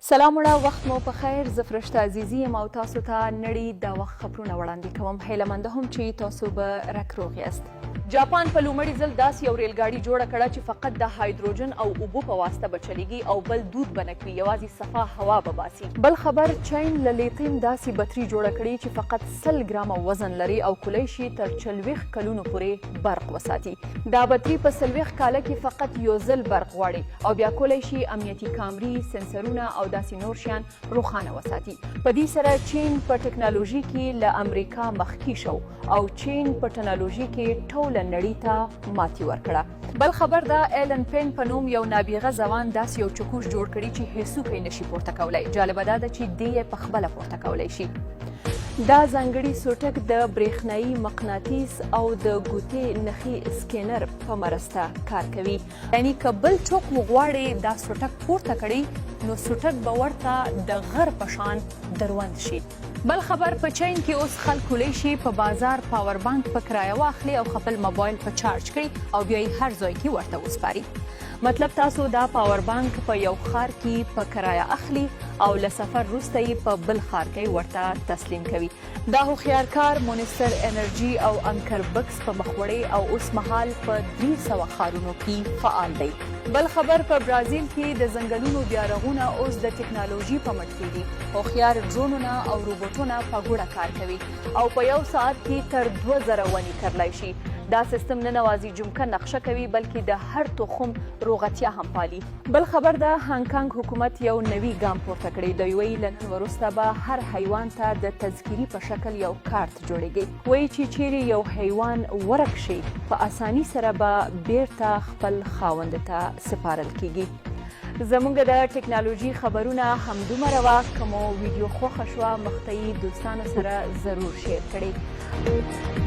سلام وړه وخت مو په خیر. زه فرشته عزیزي یم او تاسو ته نړۍ د وخت خبرونه وړاندې کوم. هیله منده هم چې تاسو به رک روغ یاست. جاپان په لومړي ځل داسې یو ریلګاډي جوړه کړه چې فقط د هایدروجن او اوبو په واسطه به چلیږي او بل دود به نه کوي، یوازې صفا هوا به باسي. بل خبر، چین له لیتیم داسې بطري جوړه کړې چې فقط 100 ګرامه وزن لري او کولی شي تر 40 کلونو پورې برق وساتي. دا بطري په 40 کاله کې فقط یو ځل برق غواړي او بیا کولی شي امنیتي کامرې، سنسرونه او داسې نور شیان روښانه وساتي. په دې سره چین په ټکنالوژي کې له امریکا مخکې شو او چین په ټکنالوژي کې ټوله نړۍ ته ماتې ورکړه. بل خبر دا، ایلن پین په نوم یو نابغه ځوان داسې یو چکش جوړ کړي چې هیڅوک یې نشي پورته کولی. جالبه دا ده چې دی یې پخپله پورته کولی شي. دا ځانګړي سوټک د برېښنایي مقناطیس او د ګوتې نښې سکینر په مرسته کار کوي. یعنی که بل څوک وغواړي دا سوټک پورته کړي نو سوټک به ورته د غر په شان دروند شي. بل خبر، په چین کې اوس خلک کولی شي په بازار پاور بانک په کرایه واخلي او خپل موبایل په چارج کړي او بیا یې هر ځای کې ورته وسپاري. مطلب تاسو دا پاور بانک په یو ښار کې په کرایه اخلي او له سفر وروسته یې په بل ښار کې ورته تسلیم کوي. دا هوښیار کار مونستر انرژي او انکر بکس په مخ وړی او اوس مهال په 300 ښارونو کې فعال دی. بل خبر، په برازیل کې د ځنګلونو بیارغونه اوس د ټکنالوژي په مټ کېږي. هوښیار ډرونونه او روبوټونه په ګوډه کار کوي او په یو ساعت کې تر 2000 ونې کرلی شي. دا سیستم نه یوازې جمکه نقشه کوي بلکې د هر تخم روغتیا هم پالي. بل خبر ده، هانګ کانګ حکومت یو نوي ګام پورته کړی. دوی وایي له نن وروسته به هر حیوان ته د تذکیري په شکل یو کارت جوړیږي. وایي چې چیرې یو حیوان ورک شي په اساني سره به بیرته خپل خاوند ته سپارل کیږي. زموږ د ټکنالوژي خبرونه همدومره وه. که مو ویډیو خوښه شوه مخته یې دوستانو سره ضرور شیر کړئ.